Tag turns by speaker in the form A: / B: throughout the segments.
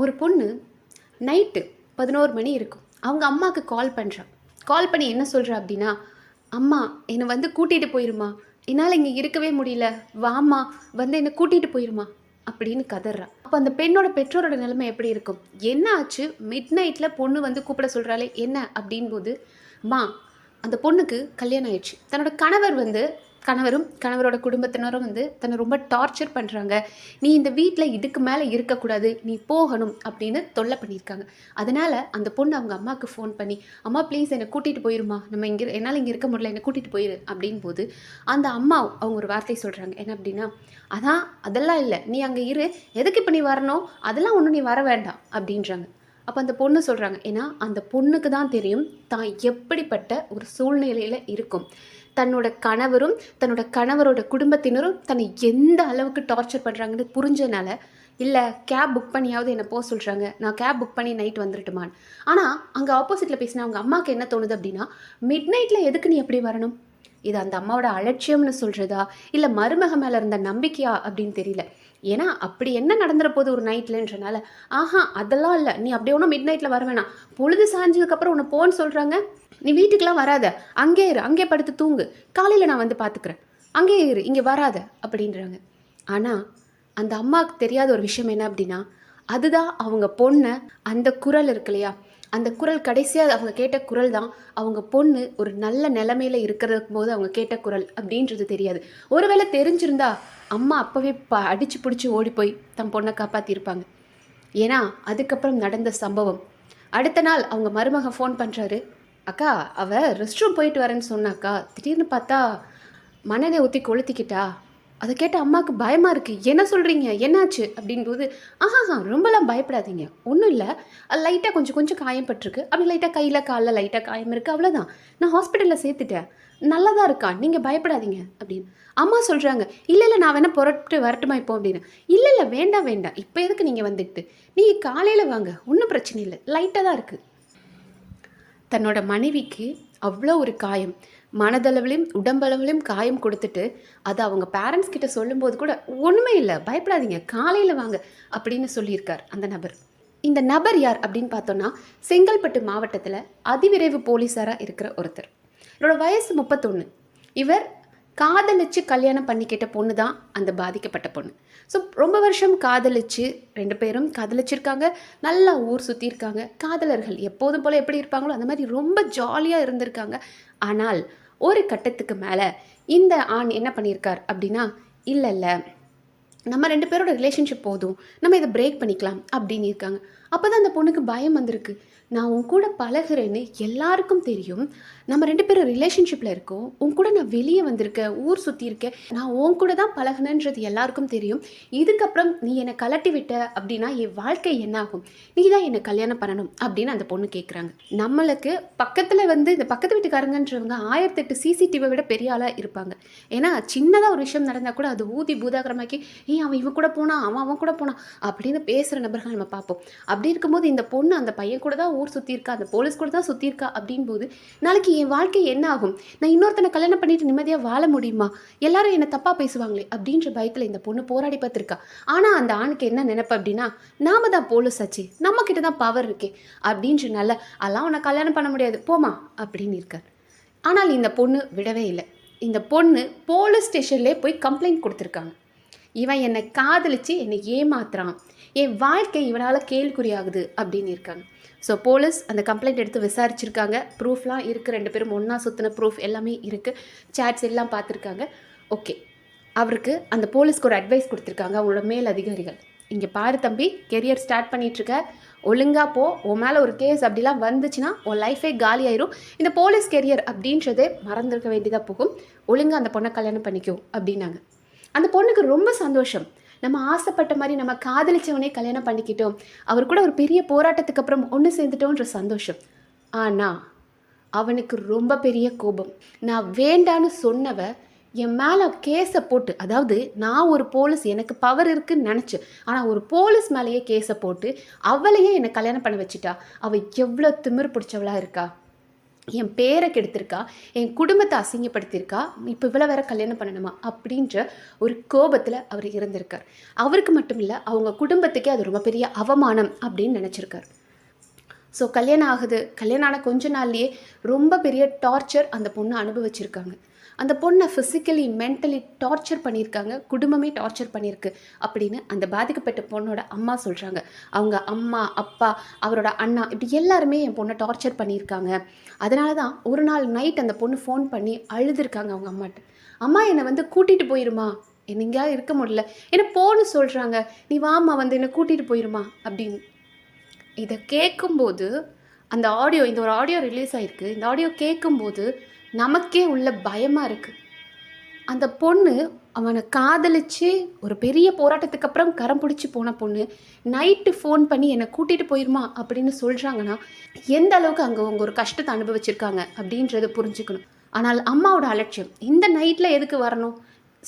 A: ஒரு பொண்ணு நைட்டு 11 மணி இருக்கும். அவங்க அம்மாவுக்கு கால் பண்ணுறா. கால் பண்ணி என்ன சொல்கிறா அப்படின்னா, அம்மா என்னை வந்து கூட்டிகிட்டு போயிருமா, என்னால் இங்கே இருக்கவே முடியல, வாம்மா வந்து என்னை கூட்டிகிட்டு போயிருமா அப்படின்னு கதறா. அப்போ அந்த பெண்ணோட பெற்றோரோட நிலைமை எப்படி இருக்கும்? என்ன ஆச்சு, மிட் நைட்டில் பொண்ணு வந்து கூப்பிட சொல்கிறாளே என்ன அப்படின் போது, மா அந்த பொண்ணுக்கு கல்யாணம் ஆயிடுச்சு. தன்னோட கணவர் வந்து கணவரோட குடும்பத்தினரும் வந்து தன்னை ரொம்ப டார்ச்சர் பண்ணுறாங்க. நீ இந்த வீட்டில் இதுக்கு மேலே இருக்கக்கூடாது, நீ போகணும் அப்படின்னு தொல்லை பண்ணியிருக்காங்க. அதனால் அந்த பொண்ணு அவங்க அம்மாவுக்கு ஃபோன் பண்ணி, அம்மா ப்ளீஸ் என்னை கூட்டிகிட்டு போயிருமா, நம்ம இங்கே என்னால் இங்கே இருக்க முடியல, என்னை கூட்டிகிட்டு போயிரு அப்படின் போது அந்த அம்மா அவங்க ஒரு வார்த்தை சொல்கிறாங்க. என்ன அப்படின்னா, அதெல்லாம் இல்லை, நீ அங்கே இரு, எதுக்கு இப்போ நீ வரணும், அதெல்லாம் ஒன்றும் நீ வர வேண்டாம் அப்படின்றாங்க. அப்போ அந்த பொண்ணு சொல்கிறாங்க, ஏன்னா அந்த பொண்ணுக்கு தான் தெரியும் தான் எப்படிப்பட்ட ஒரு சூழ்நிலையில் இருக்கும். தன்னோட கணவரும் தன்னோட கணவரோட குடும்பத்தினரும் தன்னை எந்த அளவுக்கு டார்ச்சர் பண்ணுறாங்கன்னு புரிஞ்சனால, இல்லை கேப் புக் பண்ணியாவது என்னை போக சொல்கிறாங்க, நான் கேப் புக் பண்ணி நைட் வந்துட்டுமான்னு. ஆனால் அங்கே ஆப்போசிட்டில் பேசினா அவங்க அம்மாவுக்கு என்ன தோணுது அப்படின்னா, மிட் நைட்டில் எதுக்கு நீ எப்படி வரணும்? இது அந்த அம்மாவோட அலட்சியம்னு சொல்கிறதா, இல்லை மருமக மேலே இருந்த நம்பிக்கையா அப்படின்னு தெரியல. ஏன்னா அப்படி என்ன நடந்துற போது ஒரு நைட்லன்றனால, அதெல்லாம் இல்லை, நீ அப்படியே ஒன்றும் மிட் நைட்டில் வர வேணாம், பொழுது சாஞ்சதுக்கப்புறம் உன்னை போன்னு சொல்கிறாங்க, நீ வீட்டுக்கெலாம் வராத, அங்கே இரு, அங்கே படுத்து தூங்கு, காலையில் நான் வந்து பார்த்துக்கிறேன், அங்கே இரு, இங்கே வராத அப்படின்றாங்க. ஆனால் அந்த அம்மாவுக்கு தெரியாத ஒரு விஷயம் என்ன அப்படின்னா, அதுதான் அவங்க பொண்ணை அந்த குரல் இருக்கு இல்லையா, அந்த குரல் கடைசியாக அவங்க கேட்ட குரல் தான் அவங்க பொண்ணு ஒரு நல்ல நிலைமையில் இருக்கிறதுக்கு போது அவங்க கேட்ட குரல் அப்படின்றது தெரியாது. ஒருவேளை தெரிஞ்சிருந்தா அம்மா அப்போவே அடித்து பிடிச்சி ஓடி போய் தன் பொண்ணை காப்பாற்றிருப்பாங்க. ஏன்னா அதுக்கப்புறம் நடந்த சம்பவம், அடுத்த நாள் அவங்க மருமகன் ஃபோன் பண்ணுறாரு, அக்கா அவள் ரெஸ்ட் ரூம் போயிட்டு வரேன்னு சொன்னாக்கா, திடீர்னு பார்த்தா மண்ணெண்ணெய் ஊற்றி கொளுத்திக்கிட்டா. அதை கேட்ட அம்மாவுக்கு பயமாக இருக்குது, என்ன சொல்கிறீங்க, என்னாச்சு அப்படின்போது, ரொம்பலாம் பயப்படாதீங்க, ஒன்றும் இல்லை, லைட்டாக கொஞ்சம் காயம் பட்டிருக்கு, அப்படி லைட்டாக கையில் காலில் லைட்டாக காயம் இருக்குது, அவ்வளோதான், நான் ஹாஸ்பிட்டலில் சேர்த்துட்டேன், நல்லா தான் இருக்கா, நீங்கள் பயப்படாதீங்க அப்படின்னு. அம்மா சொல்கிறாங்க, இல்லை நான் வேணால் புறப்பட்டு வரட்டுமா இப்போ அப்படின்னு. இல்லை வேண்டாம், இப்போ எதுக்கு நீங்கள் வந்துட்டு, நீங்கள் காலையில் வாங்க, ஒன்றும் பிரச்சனை இல்லை, லைட்டாக தான் இருக்குது. தன்னோட மனைவிக்கு அவ்வளோ ஒரு காயம், மனதளவிலையும் உடம்பளவிலையும் காயம் கொடுத்துட்டு அதை அவங்க பேரண்ட்ஸ் கிட்ட சொல்லும்போது கூட ஒன்றுமே இல்லை, பயப்படாதீங்க, காலையில் வாங்க அப்படின்னு சொல்லியிருக்கார் அந்த நபர். இந்த நபர் யார் அப்படின்னு பார்த்தோன்னா, செங்கல்பட்டு மாவட்டத்தில் அதிவிரைவு போலீஸாராக இருக்கிற ஒருத்தர். இவரோட வயசு 31. இவர் காதலிச்சு கல்யாணம் பண்ணிக்கிட்ட பொண்ணு தான் அந்த பாதிக்கப்பட்ட பொண்ணு. ஸோ ரொம்ப வருஷம் காதலிச்சு, 2 பேரும் காதலிச்சிருக்காங்க, நல்லா ஊர் சுற்றியிருக்காங்க, காதலர்கள் எப்போதும் போல் எப்படி இருப்பாங்களோ அந்த மாதிரி ரொம்ப ஜாலியாக இருந்திருக்காங்க. ஆனால் ஒரு கட்டத்துக்கு மேலே இந்த ஆண் என்ன பண்ணியிருக்கார் அப்படின்னா, இல்லை நம்ம 2 பேரோட ரிலேஷன்ஷிப் போதும், நம்ம இதை பிரேக் பண்ணிக்கலாம் அப்படின்னு இருக்காங்க. அப்போ தான் அந்த பொண்ணுக்கு பயம் வந்திருக்கு, நான் உன் கூட பழகிறேன்னு எல்லாருக்கும் தெரியும், நம்ம 2 பேரும் ரிலேஷன்ஷிப்பில் இருக்கோம், உன் கூட நான் வெளியே வந்திருக்கேன், ஊர் சுற்றியிருக்கேன், நான் உன் கூட தான் பழகினேன்றது எல்லாருக்கும் தெரியும், இதுக்கப்புறம் நீ என்னை கலட்டி விட்ட அப்படின்னா என் வாழ்க்கை என்ன ஆகும், நீ தான் என்னை கல்யாணம் பண்ணணும் அப்படின்னு அந்த பொண்ணு கேட்குறாங்க. நம்மளுக்கு பக்கத்தில் வந்து இந்த பக்கத்து வீட்டுக்காரங்கன்றவங்க 1008 சிசிடிவியை விட பெரிய ஆளாக இருப்பாங்க. ஏன்னா சின்னதாக ஒரு விஷயம் நடந்தால் கூட அது ஊதி பூதாகரமாக்கி, அவன் இவன் கூட போனான், அவன் கூட போனான் அப்படின்னு பேசுகிற நபர்கள் நம்ம பார்ப்போம். அப்படி இருக்கும்போது இந்த பொண்ணு அந்த பையன் கூட தான் ஊர் சுற்றியிருக்கா, அந்த போலீஸ் கூட தான் சுற்றியிருக்கா அப்படின் போது, நாளைக்கு என் வாழ்க்கை என்ன ஆகும், நான் இன்னொருத்தனை கல்யாணம் பண்ணிட்டு நிம்மதியாக வாழ முடியுமா, எல்லாரும் என்னை தப்பாக பேசுவாங்களே அப்படின்ற பயத்தில் இந்த பொண்ணு போராடி பார்த்துருக்கா. ஆனால் அந்த ஆணுக்கு என்ன நினைப்பு அப்படின்னா, நாம தான் போலீஸ் ஆச்சு, நம்மக்கிட்ட தான் பவர் இருக்கே அப்படின்றனால, அதெல்லாம் உன்னை கல்யாணம் பண்ண முடியாது, போமா அப்படின்னு இருக்கார். ஆனால் இந்த பொண்ணு விடவே இல்லை. இந்த பொண்ணு போலீஸ் ஸ்டேஷன்லேயே போய் கம்ப்ளைண்ட் கொடுத்துருக்காங்க. இவன் என்னை காதலிச்சு என்னை ஏமாத்துறான், என் வாழ்க்கை இவனால் கேள்விக்குறியாகுது அப்படின்னு இருக்காங்க. ஸோ போலீஸ் அந்த கம்ப்ளைண்ட் எடுத்து விசாரிச்சிருக்காங்க, ப்ரூஃப்லாம் இருக்குது, 2 பேரும் ஒன்றா சுற்றின ப்ரூஃப் எல்லாமே இருக்குது, சேட்ஸ் எல்லாம் பார்த்துருக்காங்க. ஓகே, அவருக்கு அந்த போலீஸ்க்கு ஒரு அட்வைஸ் கொடுத்துருக்காங்க அவங்களோட மேல் அதிகாரிகள். இங்கே பாரு தம்பி, கெரியர் ஸ்டார்ட் பண்ணிகிட்ருக்க, ஒழுங்காக போ, உன் மேலே ஒரு கேஸ் அப்படிலாம் வந்துச்சுன்னா உன் லைஃபே காலி ஆயிரும், இந்த போலீஸ் கெரியர் அப்படின்றதே மறந்துருக்க வேண்டியதாக போகும், ஒழுங்காக அந்த பொண்ணை கல்யாணம் பண்ணிக்கோ அப்படின்னாங்க. அந்த பொண்ணுக்கு ரொம்ப சந்தோஷம், நம்ம ஆசைப்பட்ட மாதிரி நம்ம காதலிச்சவனே கல்யாணம் பண்ணிக்கிட்டோம், அவர் கூட ஒரு பெரிய போராட்டத்துக்கு அப்புறம் ஒன்று சேர்ந்துட்டோன்ற சந்தோஷம். ஆனால் அவனுக்கு ரொம்ப பெரிய கோபம், நான் வேண்டான்னு சொன்னவ என் மேலே கேஸை போட்டு, அதாவது நான் ஒரு போலீஸ், எனக்கு பவர் இருக்குன்னு நினச்சி, ஆனால் ஒரு போலீஸ் மேலேயே கேஸை போட்டு அவளையே என்னை கல்யாணம் பண்ண வச்சுட்டா, அவள் எவ்வளோ திமிர் பிடிச்சவளாக இருக்கா, என் பேரை கெடுத்திருக்கா, என் குடும்பத்தை அசிங்கப்படுத்தியிருக்கா, இப்போ இவ்வளோ வேற கல்யாணம் பண்ணணுமா அப்படின்ற ஒரு கோபத்தில் அவர் இருந்திருக்கார். அவருக்கு மட்டும் இல்லை, அவங்க குடும்பத்துக்கே அது ரொம்ப பெரிய அவமானம் அப்படின்னு நினச்சிருக்கார். ஸோ கல்யாணம் ஆகுது. கல்யாணம் ஆன கொஞ்ச நாள்லேயே ரொம்ப பெரிய டார்ச்சர் அந்த பொண்ணு அனுபவிச்சிருக்காங்க. அந்த பொண்ணை ஃபிசிக்கலி மென்டலி டார்ச்சர் பண்ணியிருக்காங்க, குடும்பமே டார்ச்சர் பண்ணியிருக்கு அப்படின்னு அந்த பாதிக்கப்பட்ட பொண்ணோட அம்மா சொல்கிறாங்க. அவங்க அம்மா, அப்பா, அவரோட அண்ணா இப்படி எல்லாருமே என் பொண்ணை டார்ச்சர் பண்ணியிருக்காங்க. அதனால தான் ஒரு நாள் நைட் அந்த பொண்ணு ஃபோன் பண்ணி அழுதுருக்காங்க அவங்க அம்மாட்ட. அம்மா என்னை வந்து கூட்டிகிட்டு போயிருமா, என்ன எங்கேயாவது இருக்க முடியல, என்ன போன்னு சொல்கிறாங்க, நீ வாம்மா வந்து என்னை கூட்டிகிட்டு போயிருமா அப்படின்னு. இதை கேட்கும்போது அந்த ஆடியோ, இந்த ஒரு ஆடியோ ரிலீஸ் ஆகிருக்கு. இந்த ஆடியோ கேட்கும்போது நமக்கே உள்ள பயமாக இருக்குது. அந்த பொண்ணு அவனை காதலிச்சு ஒரு பெரிய போராட்டத்துக்கு அப்புறம் கரம் பிடிச்சி போன பொண்ணு நைட்டு ஃபோன் பண்ணி என்னை கூட்டிகிட்டு போயிருமா அப்படின்னு சொல்கிறாங்கன்னா எந்த அளவுக்கு அங்கே அவங்க ஒரு கஷ்டத்தை அனுபவிச்சிருக்காங்க அப்படின்றத புரிஞ்சுக்கணும். ஆனால் அம்மாவோட அலட்சியம், இந்த நைட்டில் எதுக்கு வரணும்,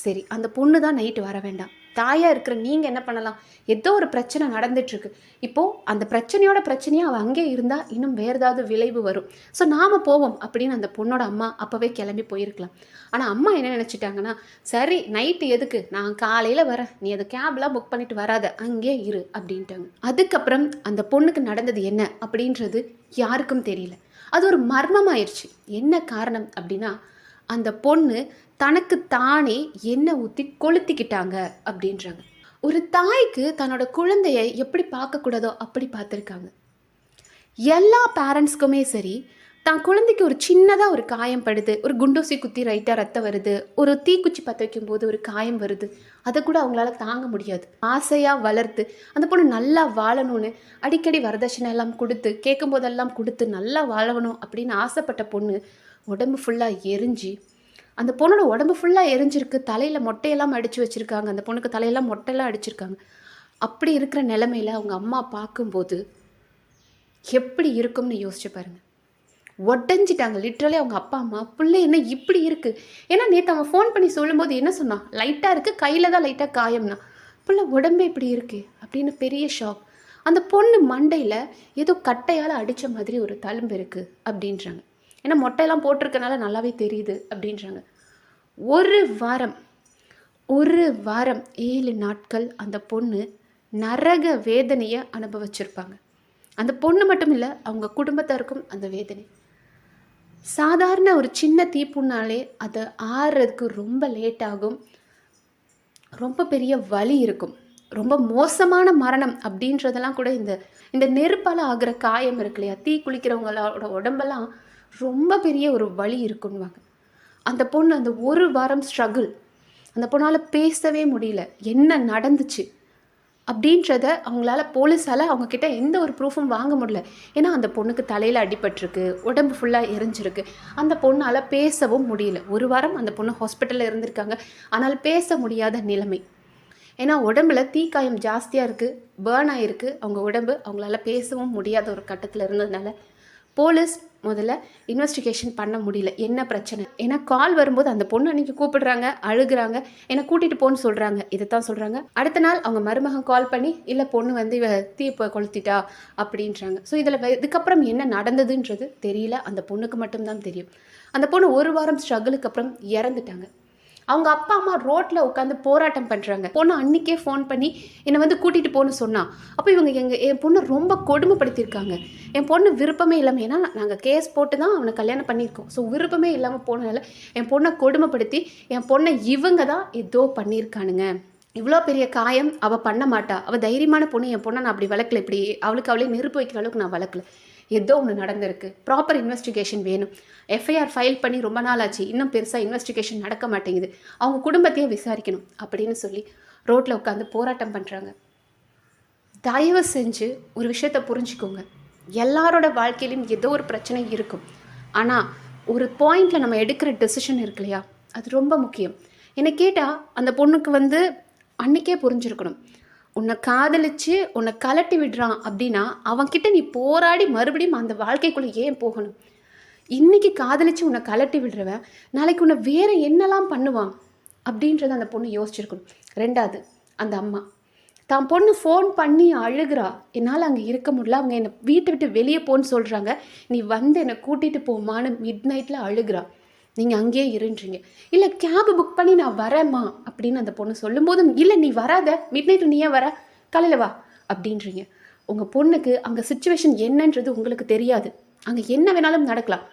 A: சரி அந்த பொண்ணு தான் நைட்டு வர வேண்டாம், தாயாக இருக்கிற நீங்கள் என்ன பண்ணலாம், ஏதோ ஒரு பிரச்சனை நடந்துட்டுருக்கு, இப்போது அந்த பிரச்சனையோட பிரச்சனையாக அவள் அங்கே இருந்தால் இன்னும் வேறு ஏதாவது விளைவு வரும், ஸோ நாம் போவோம் அப்படின்னு அந்த பொண்ணோட அம்மா அப்போவே கிளம்பி போயிருக்கலாம். ஆனால் அம்மா என்ன நினச்சிட்டாங்கன்னா, சரி நைட்டு எதுக்கு, நான் காலையில் வரேன், நீ அது கேப்லாம் புக் பண்ணிட்டு வராத, அங்கே இரு அப்படின்ட்டாங்க. அதுக்கப்புறம் அந்த பொண்ணுக்கு நடந்தது என்ன அப்படின்றது யாருக்கும் தெரியல. அது ஒரு மர்மமாயிருச்சு. என்ன காரணம் அப்படின்னா, அந்த பொண்ணு தனக்கு தானே எண்ணெய் ஊற்றி கொளுத்திக்கிட்டாங்க அப்படின்றாங்க. ஒரு தாய்க்கு தன்னோட குழந்தைய எப்படி பார்க்கக்கூடாதோ அப்படி பார்த்துருக்காங்க. எல்லா பேரண்ட்ஸ்க்குமே சரி, தான் குழந்தைக்கு ஒரு சின்னதாக ஒரு காயம் படுது, ஒரு குண்டூசி குத்தி ரைட்டாக ரத்தம் வருது, ஒரு தீக்குச்சி பற்ற வைக்கும்போது ஒரு காயம் வருது, அதை கூட அவங்களால தாங்க முடியாது. ஆசையாக வளர்த்து அந்த பொண்ணு நல்லா வாழணும்னு அடிக்கடி வரதட்சணை எல்லாம் கொடுத்து, கேட்கும் போதெல்லாம் கொடுத்து நல்லா வாழணும் அப்படின்னு ஆசைப்பட்ட பொண்ணு உடம்பு ஃபுல்லாக எரிஞ்சு, அந்த பொண்ணோட உடம்பு ஃபுல்லாக எரிஞ்சிருக்கு, தலையில் மொட்டையெல்லாம் அடித்து வச்சுருக்காங்க, அந்த பொண்ணுக்கு தலையெல்லாம் மொட்டையெல்லாம் அடிச்சிருக்காங்க. அப்படி இருக்கிற நிலமையில் அவங்க அம்மா பார்க்கும்போது எப்படி இருக்கும்னு யோசிச்சு பாருங்கள். உடஞ்சிட்டாங்க லிட்ரலி அவங்க அப்பா அம்மா. பிள்ளை என்ன இப்படி இருக்குது, ஏன்னா நேற்று அவன் ஃபோன் பண்ணி சொல்லும்போது என்ன சொன்னான், லைட்டாக இருக்குது, கையில் தான் லைட்டாக காயம்னா, பிள்ளை உடம்பே இப்படி இருக்குது அப்படின்னு பெரிய ஷாக். அந்த பொண்ணு மண்டையில் ஏதோ கட்டையால் அடித்த மாதிரி ஒரு தழும்பு இருக்குது அப்படின்றாங்க. ஏன்னா மொட்டையெல்லாம் போட்டிருக்கனால நல்லாவே தெரியுது அப்படின்றாங்க. ஒரு வாரம் 7 நாட்கள் அந்த பொண்ணு நரக வேதனையை அனுபவிச்சிருப்பாங்க. அந்த பொண்ணு மட்டும் இல்லை, அவங்க குடும்பத்தாருக்கும் அந்த வேதனை. சாதாரண ஒரு சின்ன தீப்புண்ணாலே அது ஆறுறதுக்கு ரொம்ப லேட் ஆகும், ரொம்ப பெரிய வலி இருக்கும். ரொம்ப மோசமான மரணம் அப்படின்றதெல்லாம் கூட இந்த நெருப்பால் ஆகிற காயம் இருக்கு இல்லையா, தீ குளிக்கிறவங்களோட உடம்பெல்லாம் ரொம்ப பெரிய ஒரு வலி இருக்குன்னுவாங்க. அந்த பொண்ணு அந்த ஒரு வாரம் ஸ்ட்ரகிள், அந்த பொண்ணால் பேசவே முடியல, என்ன நடந்துச்சு அப்படின்றத அவங்களால போலீஸால் அவங்கக்கிட்ட எந்த ஒரு ப்ரூஃபும் வாங்க முடியல. ஏன்னா அந்த பொண்ணுக்கு தலையில் அடிபட்டிருக்கு, உடம்பு ஃபுல்லாக எரிஞ்சிருக்கு, அந்த பொண்ணால் பேசவும் முடியல. ஒரு வாரம் அந்த பொண்ணு ஹாஸ்பிட்டலில் இருந்திருக்காங்க, ஆனால் பேச முடியாத நிலைமை. ஏன்னா உடம்புல தீக்காயம் ஜாஸ்தியாக இருக்குது, பேர்ன் ஆகிருக்கு அவங்க உடம்பு, அவங்களால பேசவும் முடியாத ஒரு கட்டத்தில் இருந்ததுனால போலீஸ் முதல்ல இன்வெஸ்டிகேஷன் பண்ண முடியல, என்ன பிரச்சனை. ஏன்னா கால் வரும்போது அந்த பொண்ணு அன்றைக்கி கூப்பிடுறாங்க, அழுகுறாங்க, என்னை கூட்டிகிட்டு போன்னு சொல்கிறாங்க, இதை தான் சொல்கிறாங்க. அடுத்த நாள் அவங்க மருமகன் கால் பண்ணி, இல்லை பொண்ணு வந்து இவ தீ கொளுத்திட்டா அப்படின்றாங்க. ஸோ இதில் இதுக்கப்புறம் என்ன நடந்ததுன்றது தெரியல, அந்த பொண்ணுக்கு மட்டும்தான் தெரியும். அந்த பொண்ணு ஒரு வாரம் ஸ்ட்ரகிளுக்கு அப்புறம் இறந்துட்டாங்க. அவங்க அப்பா அம்மா ரோட்டில் உட்காந்து போராட்டம் பண்ணுறாங்க. பொண்ணு அன்றைக்கே ஃபோன் பண்ணி என்னை வந்து கூட்டிகிட்டு போன்னு சொன்னான். அப்போ இவங்க என் பொண்ணை ரொம்ப கொடுமைப்படுத்தியிருக்காங்க. என் பொண்ணு விருப்பமே இல்லாமல், ஏன்னா நாங்கள் கேஸ் போட்டு தான் அவனை கல்யாணம் பண்ணியிருக்கோம், ஸோ விருப்பமே இல்லாமல் போனதால என் பொண்ணை கொடுமைப்படுத்தி என் பொண்ணை இவங்க தான் ஏதோ பண்ணியிருக்கானுங்க. இவ்வளோ பெரிய காயம் அவள் பண்ண மாட்டா, அவள் தைரியமான பொண்ணு, என் பொண்ணை நான் அப்படி வளர்க்கல, இப்படி அவளுக்கு அவளே நெருப்பு வைக்கிற அளவுக்கு நான் வளர்க்கல, ஏதோ ஒன்று நடந்திருக்கு, ப்ராப்பர் இன்வெஸ்டிகேஷன் வேணும். எஃப்ஐஆர் ஃபைல் பண்ணி ரொம்ப நாள் ஆச்சு, இன்னும் பெருசாக இன்வெஸ்டிகேஷன் நடக்க மாட்டேங்குது, அவங்க குடும்பத்தையே விசாரிக்கணும் அப்படின்னு சொல்லி ரோட்டில் உட்காந்து போராட்டம் பண்ணுறாங்க. தயவு செஞ்சு ஒரு விஷயத்தை புரிஞ்சுக்கோங்க, எல்லாரோட வாழ்க்கையிலையும் ஏதோ ஒரு பிரச்சனை இருக்கும், ஆனால் ஒரு பாயிண்டில் நம்ம எடுக்கிற டெசிஷன் இருக்கு இல்லையா, அது ரொம்ப முக்கியம். என்னை கேட்டால் அந்த பொண்ணுக்கு வந்து அன்றைக்கே புரிஞ்சிருக்கணும், உன்னை காதலிச்சு உன்னை கலட்டி விடுறான் அப்படின்னா அவன்கிட்ட நீ போராடி மறுபடியும் அந்த வாழ்க்கைக்குள்ளே ஏன் போகணும். இன்றைக்கி காதலிச்சு உன்னை கலட்டி விடுறவன் நாளைக்கு உன்னை வேறு என்னெல்லாம் பண்ணுவான் அப்படின்றத அந்த பொண்ணு யோசிச்சிருக்கணும். ரெண்டாவது, அந்த அம்மா தான் பொண்ணு ஃபோன் பண்ணி அழுகிறா, என்னால் அங்கே இருக்க முடியல, அவங்க என்னை வீட்டை விட்டு வெளியே போன்னு சொல்கிறாங்க, நீ வந்து என்னை கூட்டிகிட்டு போமான்னு மிட் நைட்டில் அழுகிறா. நீங்கள் அங்கேயே இருன்றீங்க. இல்லை கேபு புக் பண்ணி நான் வரேம்மா அப்படின்னு அந்த பொண்ணு சொல்லும்போதும், இல்லை நீ வராத, மிட் நைட்டில் நீ ஏன் வர, காலையில் வா அப்படின்றீங்க. உங்கள் பொண்ணுக்கு அங்கே சுச்சுவேஷன் என்னன்றது உங்களுக்கு தெரியாது. அங்கே என்ன வேணாலும் நடக்கலாம்.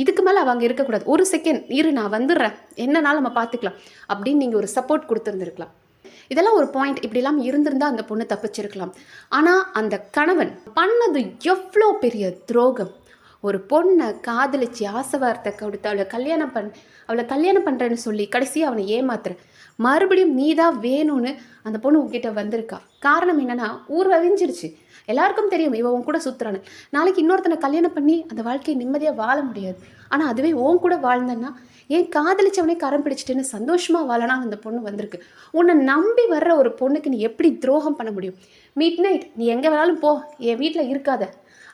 A: இதுக்கு மேலே அவங்க இருக்கக்கூடாது. ஒரு செகண்ட் இரு, நான் வந்துடுறேன், என்னன்னாலும் நம்ம பார்த்துக்கலாம் அப்படின்னு நீங்கள் ஒரு சப்போர்ட் கொடுத்துருந்துருக்கலாம். இதெல்லாம் ஒரு பாயிண்ட். இப்படிலாம் இருந்திருந்தால் அந்த பொண்ணு தப்பிச்சிருக்கலாம். ஆனால் அந்த கணவன் பண்ணது எவ்வளோ பெரிய துரோகம். ஒரு பொண்ணை காதலிச்சு ஆசை வார்த்தை கொடுத்து அவளை கல்யாணம் பண்ணுறேன்னு சொல்லி கடைசியாக அவனை ஏமாத்துற, மறுபடியும் நீ தான் வேணும்னு அந்த பொண்ணு உங்ககிட்ட வந்திருக்கா. காரணம் என்னென்னா, ஊர் அறிஞ்சிருச்சு, எல்லாருக்கும் தெரியும் இவன் உன் கூட சுற்றுறான்னு. நாளைக்கு இன்னொருத்தனை கல்யாணம் பண்ணி அந்த வாழ்க்கையை நிம்மதியாக வாழ முடியாது. ஆனால் அதுவே உன் கூட வாழ்ந்தேன்னா, ஏன் காதலிச்சவனே கரம் பிடிச்சிட்டுன்னு சந்தோஷமாக வாழலாம் அந்த பொண்ணு வந்திருக்கு. உன்னை நம்பி வர்ற ஒரு பொண்ணுக்கு நீ எப்படி துரோகம் பண்ண முடியும்? மிட் நைட் நீ எங்கே வேணாலும் போ, என் வீட்டில் இருக்காத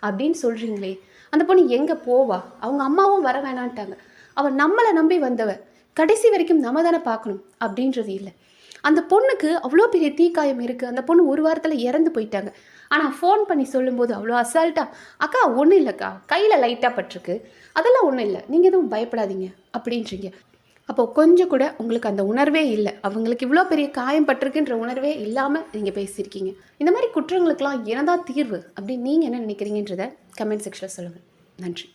A: அப்படின்னு சொல்கிறீங்களே, அந்த பொண்ணு எங்கே போவா? அவங்க அம்மாவும் வர வேணான்ட்டாங்க. அவள் நம்மளை நம்பி வந்தவ, கடைசி வரைக்கும் நம்ம தானே பார்க்கணும் அப்படின்றது இல்லை. அந்த பொண்ணுக்கு அவ்வளோ பெரிய தீக்காயம் இருக்குது. அந்த பொண்ணு ஒரு வாரத்தில் இறந்து போயிட்டாங்க. ஆனால் ஃபோன் பண்ணி சொல்லும்போது அவ்வளோ அசால்ட்டாக, அக்கா ஒன்றும் இல்லைக்கா, கையில் லைட்டாக பட்டிருக்கு, அதெல்லாம் ஒன்றும் இல்லை, நீங்கள் எதுவும் பயப்படாதீங்க அப்படின்றீங்க. அப்போது கொஞ்சம் கூட உங்களுக்கு அந்த உணர்வே இல்லை. அவங்களுக்கு இவ்வளோ பெரிய காயம் பட்டிருக்குன்ற உணர்வே இல்லாமல் நீங்கள் பேசியிருக்கீங்க. இந்த மாதிரி குற்றங்களுக்கெல்லாம் என்னதான் தீர்வு அப்படின்னு நீங்கள் என்ன நினைக்கிறீங்கன்றதை கமெண்ட் செக்ஷனில் சொல்லுங்கள். நன்றி.